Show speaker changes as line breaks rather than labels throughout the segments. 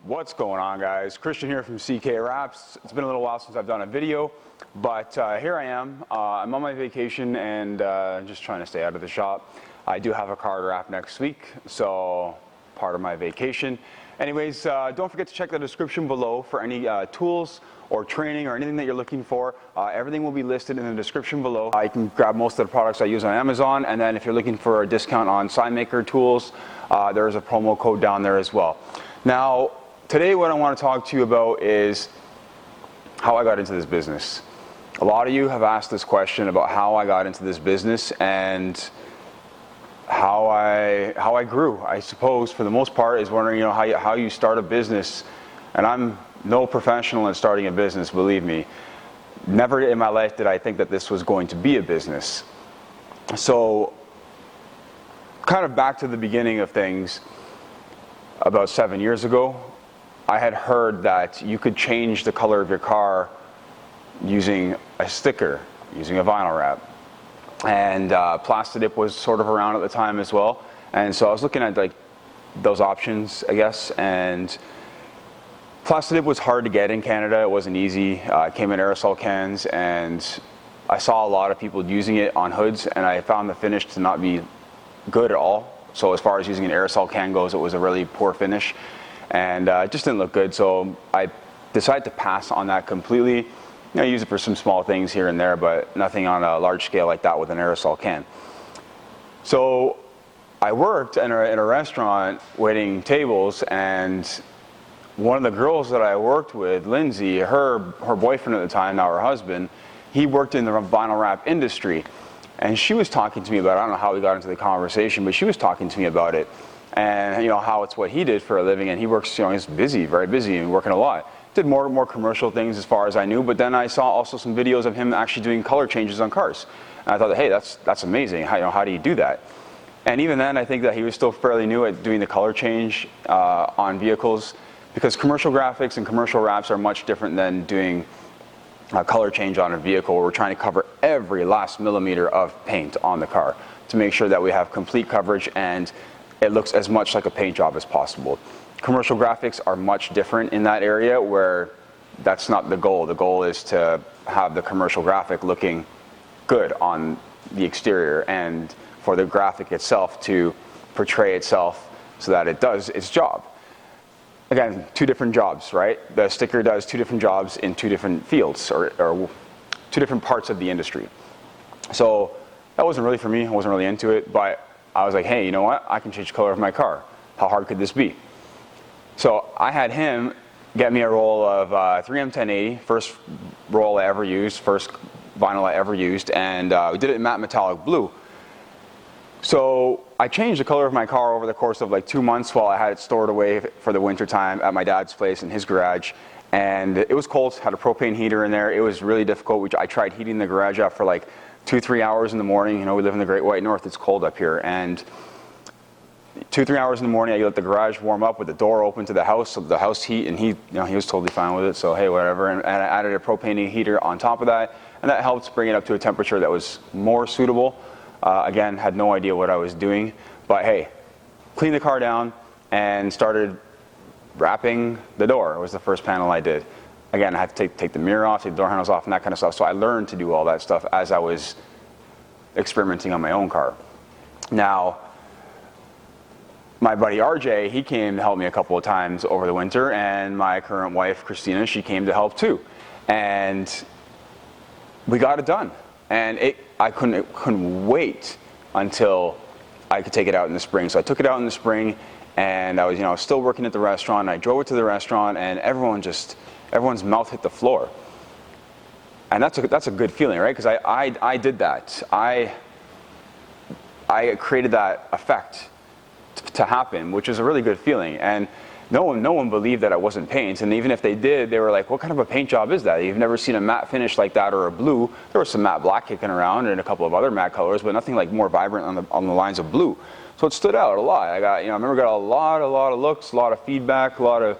What's going on, guys? Christian here from CK Wraps. It's been a little while since I've done a video, but here I am. I'm on my vacation and just trying to stay out of the shop. I do have a car to wrap next week, so part of my vacation. Anyways, don't forget to check the description below for any tools or training or anything that you're looking for. Everything will be listed in the description below. You can grab most of the products I use on Amazon, and then if you're looking for a discount on SignMaker tools, there is a promo code down there as well. Now, today what I want to talk to you about is how I got into this business. A lot of you have asked this question about how I got into this business and how I grew. I suppose for the most part is wondering, how you start a business. And I'm no professional in starting a business, believe me. Never in my life did I think that this was going to be a business. So kind of back to the beginning of things, about 7 years ago, I had heard that you could change the color of your car using a sticker, using a vinyl wrap. And Plastidip was sort of around at the time as well. And so I was looking at like those options, I guess. And Plastidip was hard to get in Canada. It wasn't easy. It came in aerosol cans, and I saw a lot of people using it on hoods, and I found the finish to not be good at all. So as far as using an aerosol can goes, it was a really poor finish. And it just didn't look good, so I decided to pass on that completely. Use it for some small things here and there, but nothing on a large scale like that with an aerosol can. So I worked in a restaurant waiting tables, and one of the girls that I worked with, Lindsay, her boyfriend at the time, now her husband, he worked in the vinyl wrap industry. And she was talking to me about it. I don't know how we got into the conversation, but she was talking to me about it. And how it's what he did for a living, and he works, he's busy, very busy, and working a lot. Did more commercial things as far as I knew, but then I saw also some videos of him actually doing color changes on cars. And I thought, hey, that's amazing. How do you do that? And even then, I think that he was still fairly new at doing the color change on vehicles, because commercial graphics and commercial wraps are much different than doing a color change on a vehicle, where we're trying to cover every last millimeter of paint on the car to make sure that we have complete coverage and it looks as much like a paint job as possible. Commercial graphics are much different in that area, where that's not the goal. The goal is to have the commercial graphic looking good on the exterior, and for the graphic itself to portray itself so that it does its job. Again, two different jobs, right? The sticker does two different jobs in two different fields, or two different parts of the industry. So that wasn't really for me. I wasn't really into it, but I was like, hey, you know what? I can change the color of my car. How hard could this be? So I had him get me a roll of 3M 1080, first roll I ever used, first vinyl I ever used, and we did it in matte metallic blue. So I changed the color of my car over the course of like 2 months while I had it stored away for the winter time at my dad's place in his garage. And it was cold, had a propane heater in there. It was really difficult. I tried heating the garage up for like 2-3 hours in the morning. We live in the Great White North, it's cold up here. And 2-3 hours in the morning, I let the garage warm up with the door open to the house, so the house heat, and he was totally fine with it, so hey, whatever. And I added a propane heater on top of that, and that helped bring it up to a temperature that was more suitable. Again, had no idea what I was doing, but hey, cleaned the car down and started wrapping the door. It was the first panel I did. Again, I had to take the mirror off, take the door handles off, and that kind of stuff. So I learned to do all that stuff as I was experimenting on my own car. Now, my buddy RJ, he came to help me a couple of times over the winter, and my current wife, Christina, she came to help too. And we got it done. And I couldn't wait until I could take it out in the spring. So I took it out in the spring, and I was still working at the restaurant. I drove it to the restaurant, and everyone's mouth hit the floor. And that's a good feeling, right? Because I did that. I created that effect to happen, which is a really good feeling. And no one believed that it wasn't paint. And even if they did, they were like, what kind of a paint job is that? You've never seen a matte finish like that, or a blue. There was some matte black kicking around and a couple of other matte colors, but nothing like more vibrant on the lines of blue. So it stood out a lot. I remember got a lot of looks, a lot of feedback, a lot of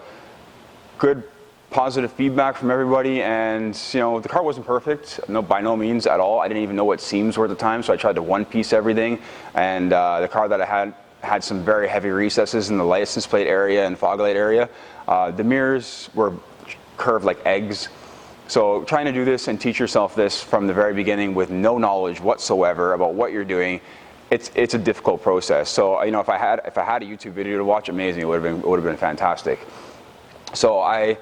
good positive feedback from everybody. And the car wasn't perfect, by no means at all. I didn't even know what seams were at the time, so I tried to one-piece everything. And the car that I had some very heavy recesses in the license plate area and fog light area. The mirrors were curved like eggs. So trying to do this and teach yourself this from the very beginning with no knowledge whatsoever about what you're doing, it's a difficult process. So if I had a YouTube video to watch, amazing, it would have been fantastic. So I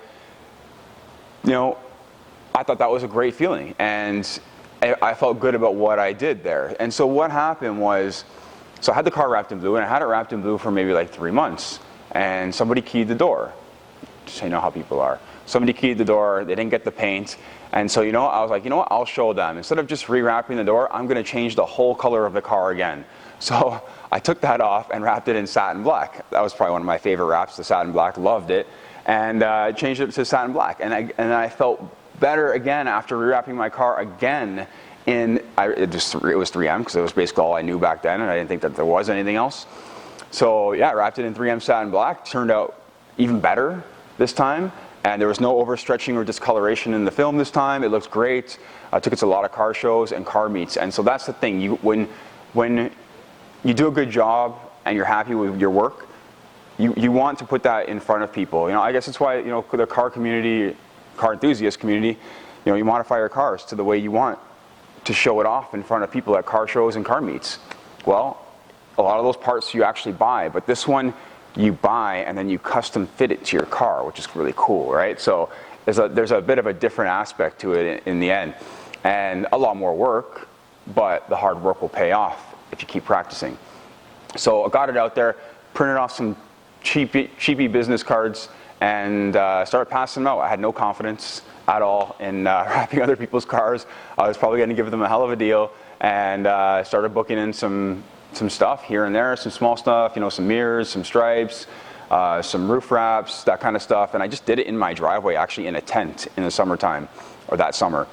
thought that was a great feeling, and I felt good about what I did there. And so what happened was, so I had the car wrapped in blue, and I had it wrapped in blue for maybe like 3 months, and somebody keyed the door. Just so you know how people are. Somebody keyed the door, they didn't get the paint, and so I was like, I'll show them. Instead of just rewrapping the door, I'm going to change the whole color of the car again. So I took that off and wrapped it in satin black. That was probably one of my favorite wraps, the satin black, loved it, and changed it to satin black. And I felt better again after rewrapping my car again. It was 3M, because it was basically all I knew back then, and I didn't think that there was anything else. So yeah, I wrapped it in 3M satin black. Turned out even better this time, and there was no overstretching or discoloration in the film this time. It looks great. I took it to a lot of car shows and car meets, and so that's the thing. When you do a good job and you're happy with your work, you want to put that in front of people. I guess that's why the car community, car enthusiast community, you modify your cars to the way you want to show it off in front of people at car shows and car meets. Well, a lot of those parts you actually buy, but this one you buy and then you custom fit it to your car, which is really cool, right? So there's a bit of a different aspect to it in the end, and a lot more work, but the hard work will pay off if you keep practicing. So I got it out there, printed off some cheapy business cards, and started passing them out. I had no confidence at all in wrapping other people's cars. I was probably going to give them a hell of a deal, and started booking in some stuff here and there, some small stuff, some mirrors, some stripes, some roof wraps, that kind of stuff. And I just did it in my driveway, actually in a tent in the summertime, or that summer,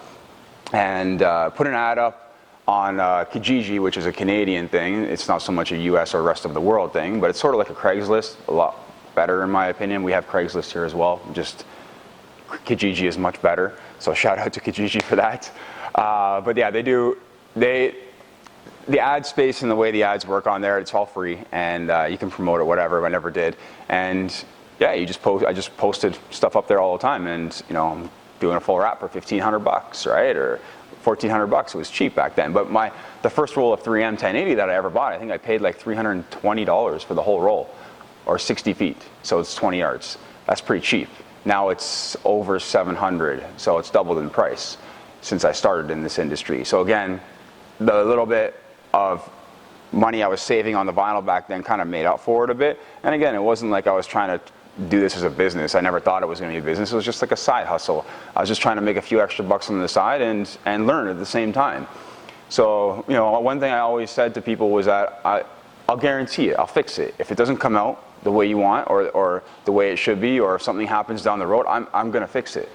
and put an ad up on Kijiji, which is a Canadian thing. It's not so much a US or rest of the world thing, but it's sort of like a Craigslist, a lot better in my opinion. We have Craigslist here as well, just Kijiji is much better, so shout out to Kijiji for that. But yeah, the ad space and the way the ads work on there, it's all free, and you can promote it, whatever. I never did, and yeah, I just posted stuff up there all the time, and I'm doing a full wrap for $1,500, right, or $1,400. It was cheap back then. But the first roll of 3M 1080 that I ever bought, I think I paid like $320 for the whole roll, or 60 feet, so it's 20 yards. That's pretty cheap. Now it's over 700, so it's doubled in price since I started in this industry. So again, the little bit of money I was saving on the vinyl back then kind of made up for it a bit. And again, it wasn't like I was trying to do this as a business. I never thought it was going to be a business. It was just like a side hustle. I was just trying to make a few extra bucks on the side and learn at the same time. So one thing I always said to people was that I'll guarantee it. I'll fix it. If it doesn't come out the way you want, or the way it should be, or if something happens down the road, I'm going to fix it.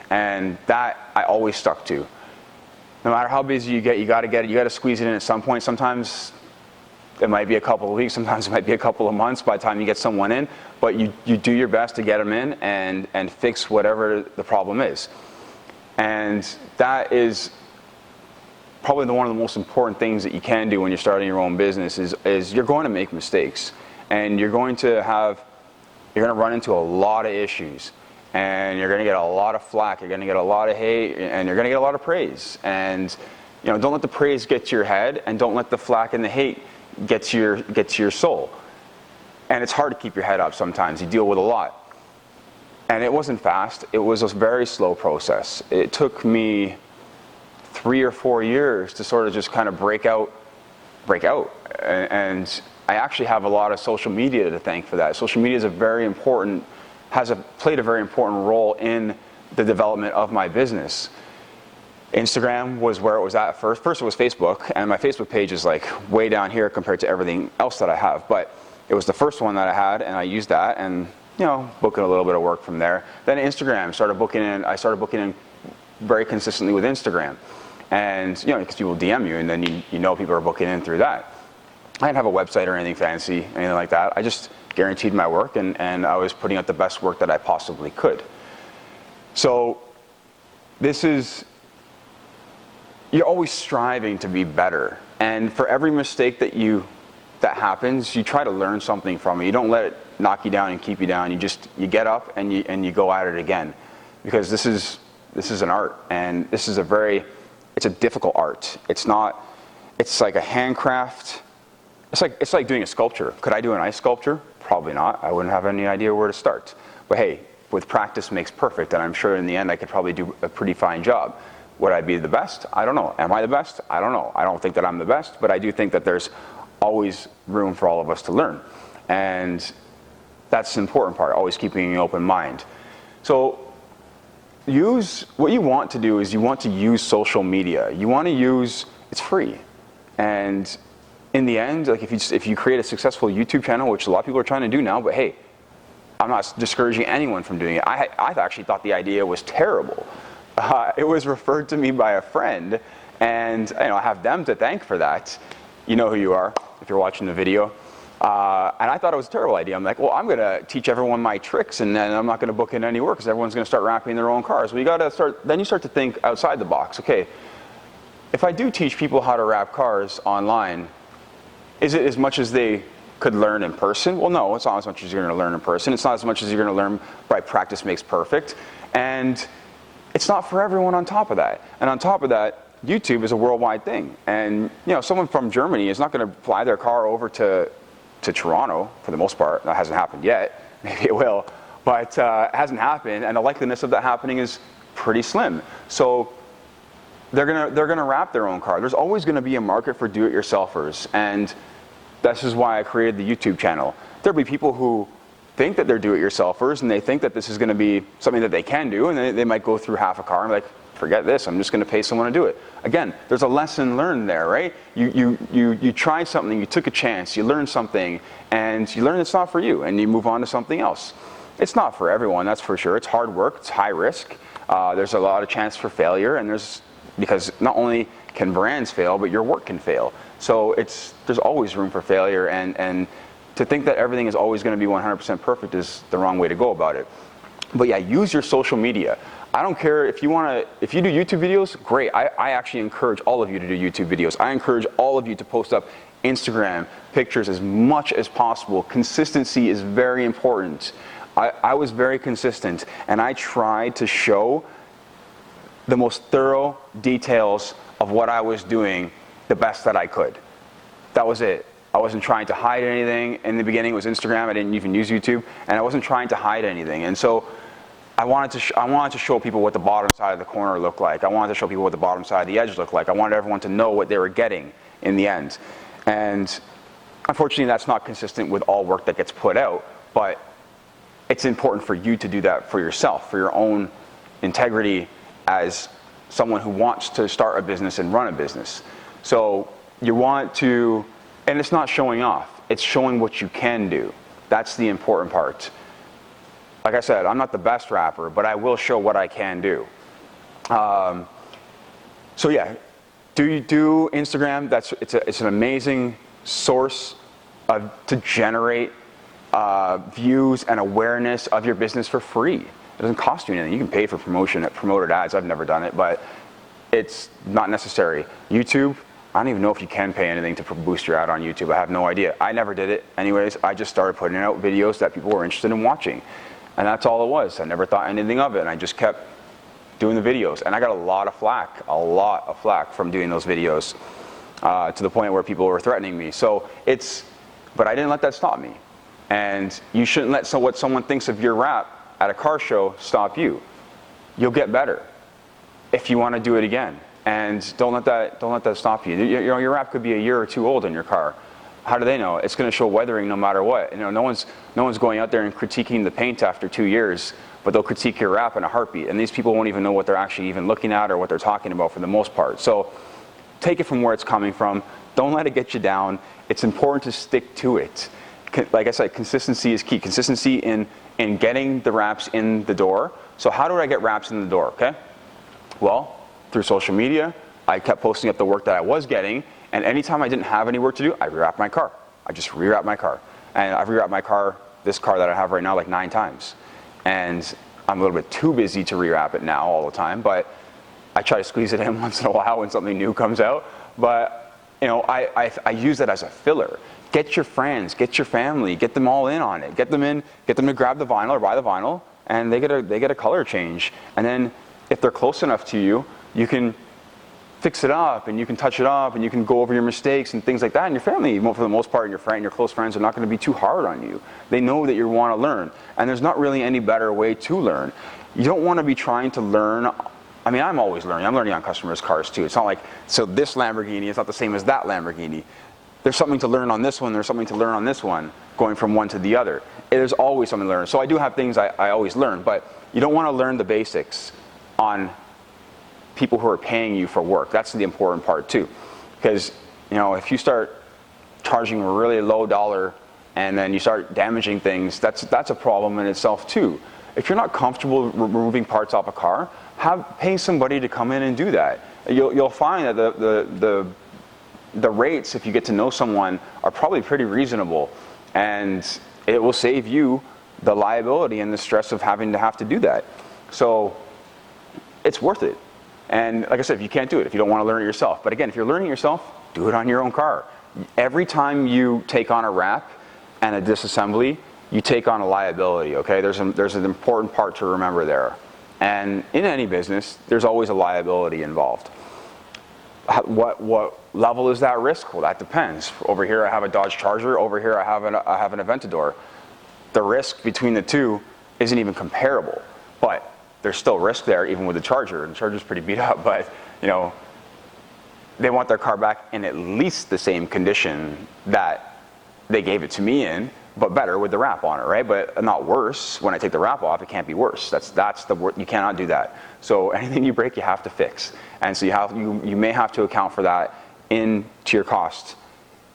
And that I always stuck to. No matter how busy you get, you got to squeeze it in at some point. Sometimes it might be a couple of weeks, sometimes it might be a couple of months by the time you get someone in, but you do your best to get them in and fix whatever the problem is. And that is probably one of the most important things that you can do when you're starting your own business is you're going to make mistakes, and you're going to run into a lot of issues. And you're going to get a lot of flack, you're going to get a lot of hate, and you're going to get a lot of praise. And don't let the praise get to your head, and don't let the flack and the hate get to your soul. And it's hard to keep your head up sometimes. You deal with a lot. And it wasn't fast. It was a very slow process. It took me 3 or 4 years to sort of just kind of break out. And I actually have a lot of social media to thank for that. Social media is played a very important role in the development of my business. Instagram was where it was at first. First it was Facebook, and my Facebook page is like way down here compared to everything else that I have. But it was the first one that I had, and I used that, and booking a little bit of work from there. Then Instagram, I started booking in very consistently with Instagram, and because people DM you, and then people are booking in through that. I didn't have a website or anything fancy, anything like that. I just guaranteed my work, and I was putting out the best work that I possibly could. So you're always striving to be better, and for every mistake that you that happens, you try to learn something from it. You don't let it knock you down and keep you down. You get up and you go at it again, because this is an art, and this is it's a difficult art. It's like a handcraft. It's like doing a sculpture. Could I do an ice sculpture? Probably not. I wouldn't have any idea where to start. But hey, with practice makes perfect, and I'm sure in the end I could probably do a pretty fine job. Would I be the best? I don't know. Am I the best? I don't know. I don't think that I'm the best, but I do think that there's always room for all of us to learn. And that's the important part, always keeping an open mind. So what you want to do is you want to use social media. It's free. And in the end, like if you create a successful YouTube channel, which a lot of people are trying to do now, but hey, I'm not discouraging anyone from doing it. I actually thought the idea was terrible. It was referred to me by a friend, and I have them to thank for that. You know who you are if you're watching the video. And I thought it was a terrible idea. I'm like, well, I'm going to teach everyone my tricks, and then I'm not going to book in any work because everyone's going to start wrapping their own cars. Well, then you start to think outside the box. Okay, if I do teach people how to wrap cars online, is it as much as they could learn in person? Well, no, it's not as much as you're going to learn in person. It's not as much as you're going to learn by practice makes perfect. And it's not for everyone on top of that. And on top of that, YouTube is a worldwide thing. And someone from Germany is not going to fly their car over to Toronto for the most part. That hasn't happened yet. Maybe it will. But it hasn't happened, and the likeliness of that happening is pretty slim. So they're gonna wrap their own car. There's always going to be a market for do-it-yourselfers, and this is why I created the YouTube channel. There'll be people who think that they're do-it-yourselfers, and they think that this is going to be something that they can do, and they might go through half a car and be like, forget this, I'm just going to pay someone to do it. Again, there's a lesson learned there, right? You tried something, you took a chance, you learned something, and you learned it's not for you, and you move on to something else. It's not for everyone, that's for sure. It's hard work, it's high risk. There's a lot of chance for failure, and because not only can brands fail, but your work can fail. So there's always room for failure, and to think that everything is always going to be 100% perfect is the wrong way to go about it. But yeah, use your social media. I don't care if you do YouTube videos, great. I actually encourage all of you to do YouTube videos. I encourage all of you to post up Instagram pictures as much as possible. Consistency is very important. I was very consistent, and I tried to show the most thorough details of what I was doing the best that I could. That was it. I wasn't trying to hide anything. In the beginning, it was Instagram. I didn't even use YouTube, and I wasn't trying to hide anything. And so I wanted to show people what the bottom side of the corner looked like. I wanted to show people what the bottom side of the edge looked like. I wanted everyone to know what they were getting in the end. And unfortunately, that's not consistent with all work that gets put out, but it's important for you to do that for yourself, for your own integrity as someone who wants to start a business and run a business. So you want to, and it's not showing off, it's showing what you can do. That's the important part. Like I said, I'm not the best rapper, but I will show what I can do. So yeah, do Instagram. It's an amazing source to generate views and awareness of your business for free. It doesn't cost you anything. You can pay for promoted ads. I've never done it, but it's not necessary. YouTube, I don't even know if you can pay anything to boost your ad on YouTube. I have no idea. I never did it. Anyways, I just started putting out videos that people were interested in watching. And that's all it was. I never thought anything of it, and I just kept doing the videos. And I got a lot of flack from doing those videos to the point where people were threatening me. But I didn't let that stop me. And you shouldn't let what someone thinks of your rap at a car show stop you. You'll get better if you want to do it again. And don't let that stop you. Your rap could be a year or two old in your car. How do they know? It's going to show weathering no matter what. No one's going out there and critiquing the paint after 2 years, but they'll critique your rap in a heartbeat. And these people won't even know what they're actually even looking at or what they're talking about for the most part. So take it from where it's coming from. Don't let it get you down. It's important to stick to it. Like I said, consistency is key. Consistency in getting the raps in the door. So how do I get raps in the door? Okay. Well, through social media, I kept posting up the work that I was getting. And anytime I didn't have any work to do, I rewrapped my car. I just rewrapped my car. And I've rewrapped my car, this car that I have right now, like 9 times. And I'm a little bit too busy to rewrap it now all the time, but I try to squeeze it in once in a while when something new comes out. But I use that as a filler. Get your friends, get your family, get them all in on it. Get them to grab the vinyl or buy the vinyl, and they get a color change. And then if they're close enough to you, you can fix it up, and you can touch it up, and you can go over your mistakes and things like that. And your family, for the most part, and your close friends are not going to be too hard on you. They know that you want to learn, and there's not really any better way to learn. You don't want to be trying to learn. I mean, I'm always learning. I'm learning on customers' cars too. It's not like, so this Lamborghini is not the same as that Lamborghini. There's something to learn on this one, there's something to learn on this one, going from one to the other. There's always something to learn. So I do have things I always learn, but you don't want to learn the basics on people who are paying you for work. That's the important part too. Because, if you start charging a really low dollar and then you start damaging things, that's a problem in itself too. If you're not comfortable removing parts off a car, pay somebody to come in and do that. You'll find that the rates, if you get to know someone, are probably pretty reasonable, and it will save you the liability and the stress of having to do that. So it's worth it. And like I said, if you can't do it, if you don't want to learn it yourself, but again, if you're learning it yourself, do it on your own car. Every time you take on a wrap and a disassembly, you take on a liability, okay? There's an important part to remember there. And in any business, there's always a liability involved. What level is that risk? Well, that depends. Over here I have a Dodge Charger, over here I have an Aventador. The risk between the two isn't even comparable, but there's still risk there even with the Charger, and the Charger's pretty beat up, but they want their car back in at least the same condition that they gave it to me in, but better with the wrap on it, right? But not worse. When I take the wrap off, it can't be worse. That's the word. You cannot do that. So anything you break, you have to fix. And so you may have to account for that into your cost.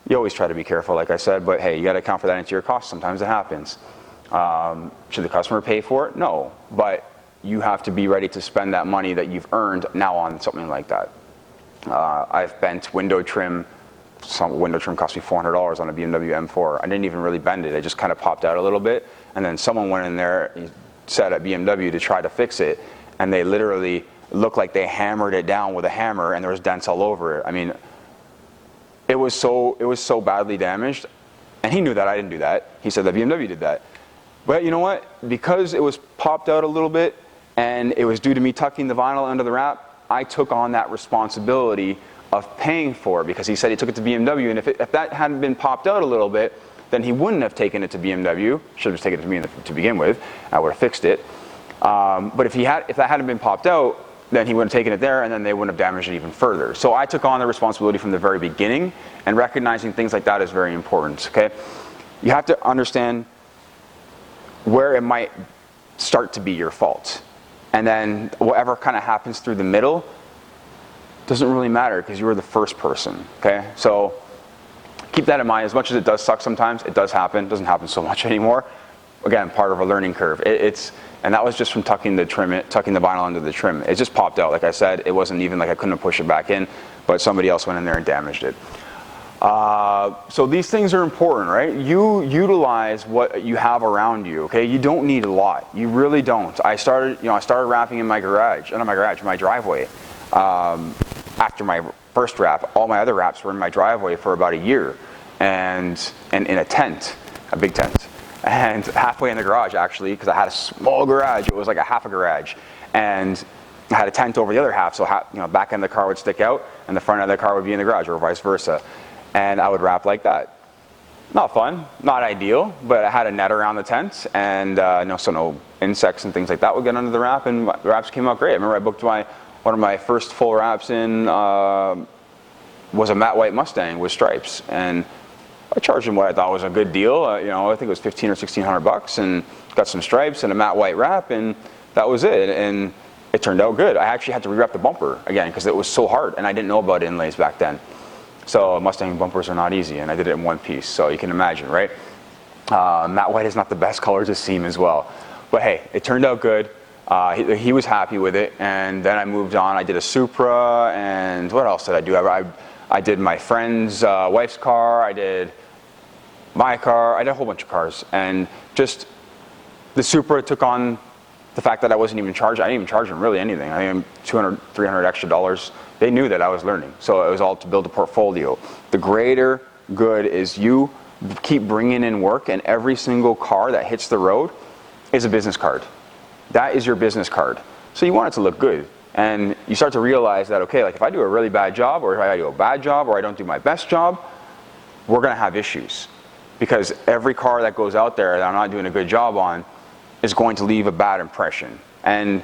You always try to be careful, like I said, but hey, you got to account for that into your cost. Sometimes it happens. Should the customer pay for it? No, but you have to be ready to spend that money that you've earned now on something like that. I've bent window trim. Some window trim cost me $400 on a BMW M4. I didn't even really bend it. It just kind of popped out a little bit. And then someone went in there, said at BMW, to try to fix it. And they literally looked like they hammered it down with a hammer, and there was dents all over it. I mean, it was so badly damaged. And he knew that. I didn't do that. He said that BMW did that. But you know what? Because it was popped out a little bit, and it was due to me tucking the vinyl under the wrap, I took on that responsibility of paying for it, because he said he took it to BMW, and if that hadn't been popped out a little bit, then he wouldn't have taken it to BMW. Should have just taken it to me to begin with. I would have fixed it. But if that hadn't been popped out, then he would have taken it there, and then they wouldn't have damaged it even further. So I took on the responsibility from the very beginning, and recognizing things like that is very important. Okay, you have to understand where it might start to be your fault, and then whatever kind of happens through the middle doesn't really matter, because you were the first person. Okay, so keep that in mind. As much as it does suck sometimes, it does happen. It doesn't happen so much anymore. Again, part of a learning curve. And that was just from tucking the vinyl under the trim. It just popped out. Like I said, it wasn't even like I couldn't push it back in, but somebody else went in there and damaged it. So these things are important, right? You utilize what you have around you. Okay, you don't need a lot. You really don't. I started wrapping in my driveway. After my first wrap, all my other wraps were in my driveway for about a year, and in a tent, a big tent, and halfway in the garage, actually, because I had a small garage. It was like a half a garage, and I had a tent over the other half, so back end of the car would stick out, and the front end of the car would be in the garage, or vice versa, and I would wrap like that. Not fun, not ideal, but I had a net around the tent, and so no insects and things like that would get under the wrap, and the wraps came out great. I remember I booked one of my first full wraps in was a matte white Mustang with stripes, and I charged him what I thought was a good deal. I think it was $1,500 or $1,600, and got some stripes and a matte white wrap, and that was it. And it turned out good. I actually had to re-wrap the bumper again because it was so hard, and I didn't know about inlays back then. So Mustang bumpers are not easy, and I did it in one piece. So you can imagine, right? Matte white is not the best color to seam as well, but hey, it turned out good. He was happy with it, and then I moved on. I did a Supra, and what else did I do? I did my friend's wife's car. I did my car. I did a whole bunch of cars, and just the Supra took on the fact that I wasn't even charging, I didn't even charge them really anything. I think $200, $300 extra dollars. They knew that I was learning. So it was all to build a portfolio. The greater good is you keep bringing in work, and every single car that hits the road is a business card. That is your business card. So you want it to look good. And you start to realize that, okay, like if I do a really bad job, or if I do a bad job, or I don't do my best job, we're gonna have issues. Because every car that goes out there that I'm not doing a good job on is going to leave a bad impression. And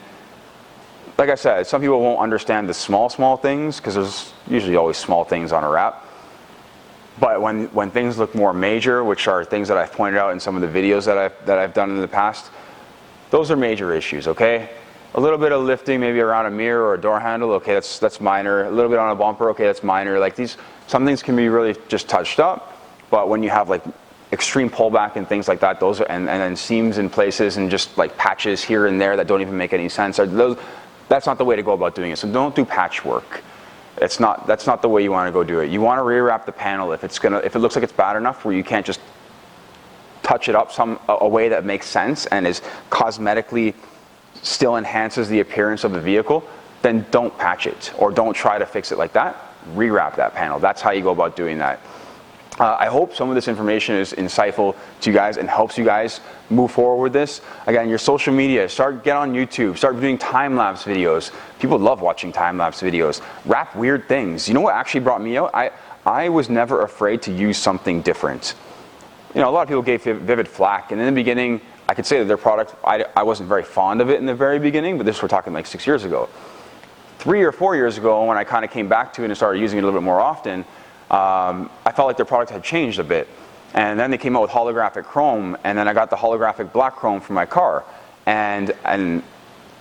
like I said, some people won't understand the small things, because there's usually always small things on a wrap. But when things look more major, which are things that I've pointed out in some of the videos that I've done in the past, those are major issues, okay? A little bit of lifting maybe around a mirror or a door handle, okay, that's minor. A little bit on a bumper, okay, that's minor. Like some things can be really just touched up, but when you have like extreme pullback and things like that, those are, and then seams in places and just like patches here and there that don't even make any sense, that's not the way to go about doing it. So don't do patchwork. That's not the way you want to go do it. You want to rewrap the panel if it looks like it's bad enough where you can't just touch it up a way that makes sense and is cosmetically still enhances the appearance of the vehicle, then don't patch it or don't try to fix it like that. Rewrap that panel. That's how you go about doing that. I hope some of this information is insightful to you guys and helps you guys move forward with this. Again, your social media, get on YouTube, start doing time-lapse videos. People love watching time-lapse videos. Wrap weird things. You know what actually brought me out? I was never afraid to use something different. You know, a lot of people gave Vivid flack, and in the beginning, I could say that their product, I wasn't very fond of it in the very beginning, but this we're talking like 6 years ago. 3 or 4 years ago, when I kind of came back to it and started using it a little bit more often, I felt like their product had changed a bit. And then they came out with holographic chrome, and then I got the holographic black chrome for my car. And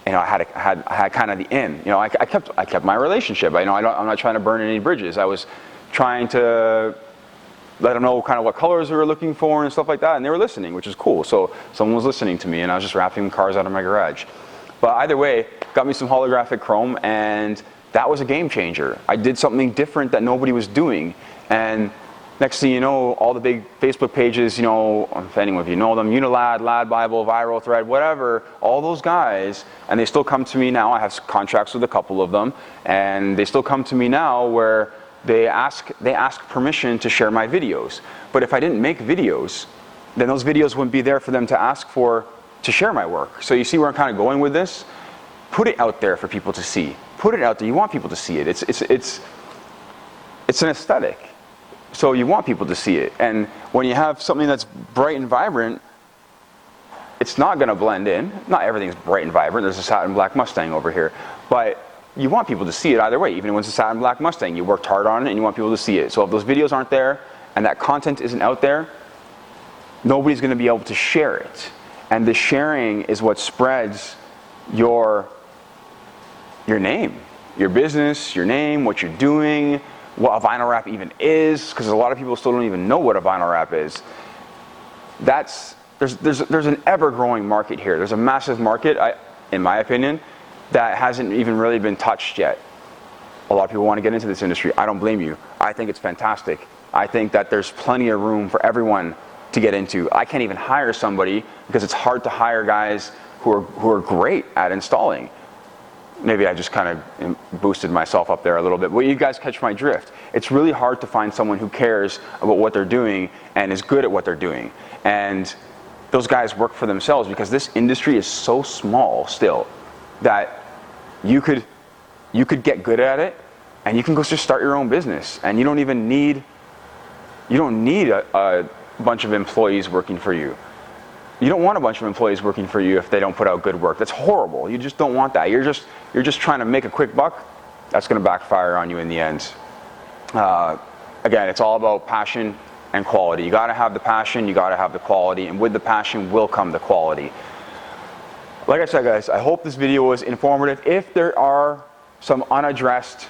you know, I had kind of the in. You know, I kept my relationship. I'm not trying to burn any bridges. I was trying to let them know kind of what colors we were looking for and stuff like that, and they were listening, which is cool. So someone was listening to me, and I was just wrapping cars out of my garage. But either way, got me some holographic chrome, and that was a game changer. I did something different that nobody was doing, and next thing you know, all the big Facebook pages, you know, if anyone of you know them, Unilad, Lad Bible, Viral Thread, whatever, all those guys, and they still come to me now. I have contracts with a couple of them, and they still come to me now where they ask permission to share my videos. But if I didn't make videos, then those videos wouldn't be there for them to ask for to share my work. So you see where I'm kind of going with this? Put it out there for people to see. Put it out there. You want people to see it. It's an aesthetic. So you want people to see it. And when you have something that's bright and vibrant, it's not going to blend in. Not everything's bright and vibrant. There's a satin black Mustang over here. But you want people to see it either way. Even when it's a satin black Mustang, you worked hard on it and you want people to see it. So if those videos aren't there and that content isn't out there, nobody's going to be able to share it. And the sharing is what spreads your name, your business, your name, what you're doing, what a vinyl wrap even is, because a lot of people still don't even know what a vinyl wrap is. There's an ever-growing market here. There's a massive market, in my opinion, that hasn't even really been touched yet. A lot of people want to get into this industry. I don't blame you. I think it's fantastic. I think that there's plenty of room for everyone to get into. I can't even hire somebody because it's hard to hire guys who are great at installing. Maybe I just kind of boosted myself up there a little bit, but you guys catch my drift. It's really hard to find someone who cares about what they're doing and is good at what they're doing. And those guys work for themselves because this industry is so small still that you could get good at it and you can go just start your own business, and you don't need a bunch of employees working for you. You don't want a bunch of employees working for you if they don't put out good work. That's horrible. You just don't want that. You're just trying to make a quick buck. That's going to backfire on you in the end. Again, it's all about passion and quality. You got to have the passion, you got to have the quality, and with the passion will come the quality. Like I said, guys, I hope this video was informative. If there are some unaddressed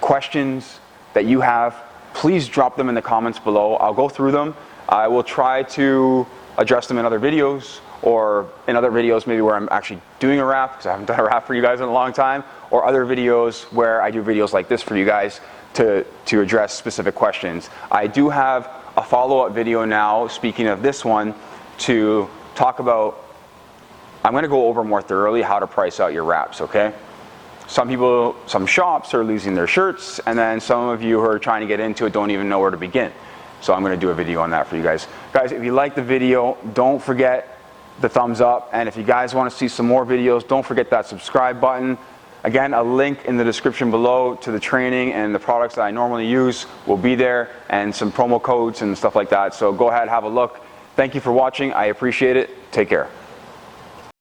questions that you have, please drop them in the comments below. I'll go through them. I will try to address them in other videos, or in other videos maybe where I'm actually doing a wrap, because I haven't done a wrap for you guys in a long time, or other videos where I do videos like this for you guys to address specific questions. I do have a follow-up video now, speaking of this one, to talk about I'm going to go over more thoroughly how to price out your wraps, okay? Some shops are losing their shirts, and then some of you who are trying to get into it don't even know where to begin. So I'm going to do a video on that for you guys. Guys, if you like the video, don't forget the thumbs up, and if you guys want to see some more videos, don't forget that subscribe button. Again, a link in the description below to the training and the products that I normally use will be there, and some promo codes and stuff like that. So go ahead, have a look. Thank you for watching. I appreciate it. Take care.